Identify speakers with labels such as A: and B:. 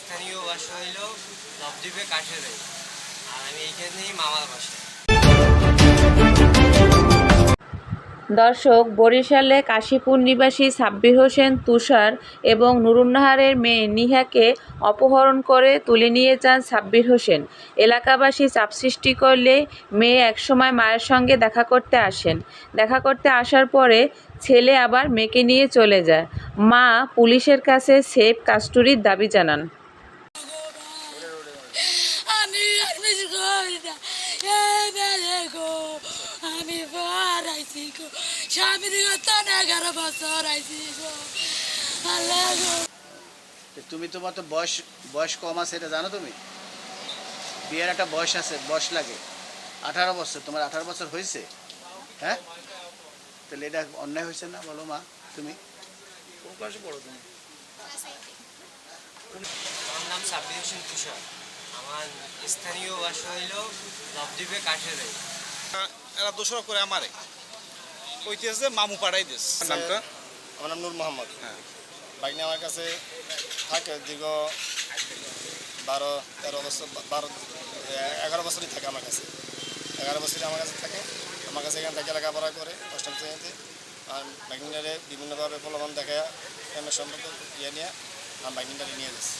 A: স্থানীয় বাসা হইল নবদ্বীপে কাঠেরাই। আর আমি এইখানেই মামার বাসায়।
B: দর্শক, বরিশালে কাশীপুর নিবাসী সাব্বির হোসেন তুষার এবং নুরুন্নাহারের মেয়ে নিহাকে অপহরণ করে তুলে নিয়ে যান সাব্বির হোসেন। এলাকাবাসী চাপ সৃষ্টি করলে মেয়ে একসময় মায়ের সঙ্গে দেখা করতে আসেন। দেখা করতে আসার পরে ছেলে আবার মেয়েকে নিয়ে চলে যায়। মা পুলিশের কাছে সেফ কাস্টডির দাবি জানান।
C: আমি বার আইছি গো, স্বামীর তো 11 বছর আইছি গো। আল্লাহ গো,
D: তুমি তোমার তো বয়স বয়স কম আছে, এটা জানো তুমি? বিয়ের একটা বয়স আছে, বয়স লাগে 18 বছর। তোমার 18 বছর হয়েছে? হ্যাঁ, তাহলে এটা অন্যায় হয়েছে না? বলো মা, তুমি কোন ক্লাসে পড়ো তুমি?
A: আমার নাম সাব্বির হোসেন তুষার। আমার স্থানীয় বাসা হইল নবদ্বীপে কাঠেরাই।
E: এরা দোষারোপ করে আমারে কইতেছে মামু পাড়াই দিস। নামটা?
F: আমার নাম নূর মোহাম্মদ।
E: হ্যাঁ,
F: বাইক নিয়ে আমার কাছে থাকে দীর্ঘ 12-13 বছর, 11 বছরই থাকে আমার কাছে। 11 বছরই আমার কাছে থাকে। আমার কাছে এখান থেকে লেখাপড়া করে অষ্টম শ্রেণীতে। আর বাইক নিয়ে বিভিন্নভাবে প্রলোভন দেখায় প্রেমের সম্পর্ক ইয়ে নিয়ে আমি বাইক নিয়ে যাচ্ছি।